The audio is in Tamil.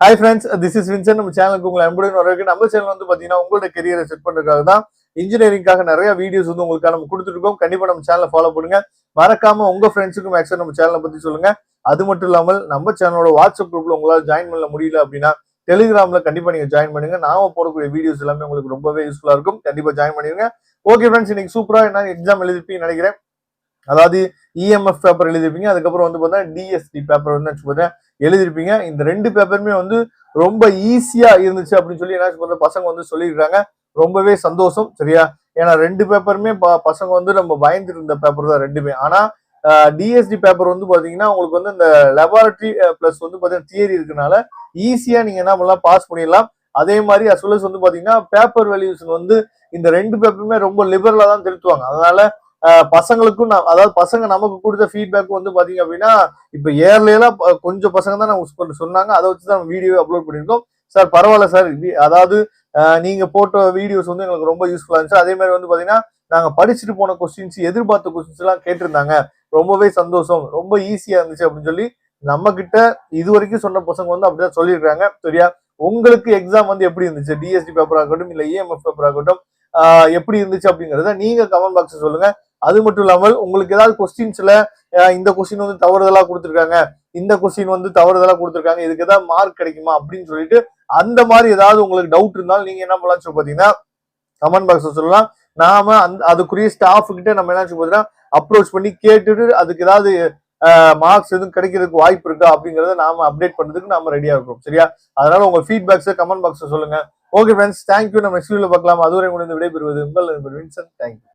Hi friends, this is Vinson. நம்ம சேனலுக்கு உங்களை அன்புடன் வரவேற்க. நம்ம சேனல் வந்து பாத்தீங்கன்னா உங்களோட கெரியரை செட் பண்றதுக்காக தான் இன்ஜினியரிங்காக நிறைய வீடியோஸ் வந்து உங்களுக்காக நம்ம கொடுத்துருக்கோம். கண்டிப்பா நம்ம சேனலை ஃபாலோ பண்ணுங்க. மறக்காம உங்க ஃப்ரெண்ட்ஸுக்கும் மேக்ஸிமம் நம்ம சேனலை பத்தி சொல்லுங்க. அது மட்டும் இல்லாமல் நம்ம சேனலோட வாட்ஸ்அப் குரூப்ல உங்களால ஜாயின் பண்ண முடியல அப்படின்னா டெலிகிராம்ல கண்டிப்பா நீங்க ஜாயின் பண்ணுங்க. நாம போடக்கூடிய வீடியோஸ் எல்லாமே உங்களுக்கு ரொம்பவே யூஸ்ஃபுல்லா இருக்கும். கண்டிப்பா ஜாயின் பண்ணிருங்க. ஓகே ஃப்ரெண்ட்ஸ், இன்னைக்கு சூப்பரா என்ன எக்ஸாம் எழுதிருப்பீங்கன்னு நினைக்கிறேன். அதாவது இஎம்எஃப் பேப்பர் எழுதிருப்பீங்க. அதுக்கப்புறம் வந்து பார்த்தீங்கன்னா டிஎஸ்டி பேப்பர் வந்து எழுதிருப்பீங்க. இந்த ரெண்டு பேப்பருமே வந்து ரொம்ப ஈஸியா இருந்துச்சு அப்படின்னு சொல்லி என்ன பசங்க வந்து சொல்லியிருக்காங்க. ரொம்பவே சந்தோஷம். சரியா? ஏன்னா ரெண்டு பேப்பருமே பசங்க வந்து நம்ம பயந்துட்டு இருந்த பேப்பர் தான் ரெண்டுமே. ஆனா டிஎஸ்டி பேப்பர் வந்து பாத்தீங்கன்னா உங்களுக்கு வந்து இந்த லெபார்டரி பிளஸ் வந்து பாத்தீங்கன்னா தியரி இருக்கனால ஈஸியா நீங்க என்ன பண்ணலாம், பாஸ் பண்ணிடலாம். அதே மாதிரி அஸ் வெல் அஸ் வந்து பாத்தீங்கன்னா பேப்பர் வேல்யூஷன் வந்து இந்த ரெண்டு பேப்பருமே ரொம்ப லிபரலா தான் திருத்துவாங்க. அதனால பசங்களுக்கும் அதாவது பசங்க நமக்கு கொடுத்த ஃபீட்பேக் வந்து பாத்தீங்க அப்படின்னா இப்ப ஏர்லாம் கொஞ்சம் பசங்க தான் நம்ம சொன்னாங்க. அதை வச்சுதான் வீடியோ அப்லோட் பண்ணிருக்கோம். சார் பரவாயில்ல சார், அதாவது நீங்க போட்ட வீடியோஸ் வந்து எங்களுக்கு ரொம்ப யூஸ்ஃபுல்லா இருந்துச்சு. அதே மாதிரி வந்து பாத்தீங்கன்னா நாங்க படிச்சுட்டு போன கொஸ்டின்ஸ், எதிர்பார்த்த கொஸ்டின்ஸ் எல்லாம் கேட்டிருந்தாங்க. ரொம்பவே சந்தோஷம், ரொம்ப ஈஸியா இருந்துச்சு அப்படின்னு சொல்லி நம்ம கிட்ட இது வரைக்கும் சொன்ன பசங்க வந்து அப்படிதான் சொல்லியிருக்காங்க. சரியா? உங்களுக்கு எக்ஸாம் வந்து எப்படி இருந்துச்சு, டிஎஸ்டி பேப்பர் ஆகட்டும் இல்ல இஎம்எஃப் பேப்பர் ஆகட்டும், எப்படி இருந்துச்சு அப்படிங்கறத நீங்க கமெண்ட் பாக்ஸ் சொல்லுங்க. அது மட்டும் இல்லாமல் உங்களுக்கு ஏதாவது கொஸ்டின்ஸ்ல இந்த கொஸ்டின் வந்து தவறுதலா கொடுத்துருக்காங்க, இந்த கொஸ்டின் வந்து தவறுதலா கொடுத்துருக்காங்க, இதுக்கு ஏதாவது மார்க் கிடைக்குமா அப்படின்னு சொல்லிட்டு அந்த மாதிரி ஏதாவது உங்களுக்கு டவுட் இருந்தாலும் நீங்க என்ன பண்ணலாம் சொல்லி பாத்தீங்கன்னா கமெண்ட் பாக்ஸ் சொல்லலாம். நாம அதுக்குரிய ஸ்டாஃப் கிட்ட நம்ம என்ன பாத்தீங்கன்னா அப்ரோச் பண்ணி கேட்டுட்டு அதுக்கு ஏதாவது மார்க்ஸ் எதுவும் கிடைக்கிறதுக்கு வாய்ப்பு இருக்கா அப்படிங்கறத நாம அப்டேட் பண்றதுக்கு நாம ரெடியா இருக்கோம். சரியா? அதனால உங்க ஃபீட்பேக்ஸ் கமெண்ட் பாக்ஸ் சொல்லுங்க. Okay friends, thank you. நம்ம நெக்ஸ்ட் வீடியோல பார்க்கலாம். அதுவரை முடிந்து விடைபெறுவது உங்கள் நண்பர் வின்சன். தேங்க்யூ.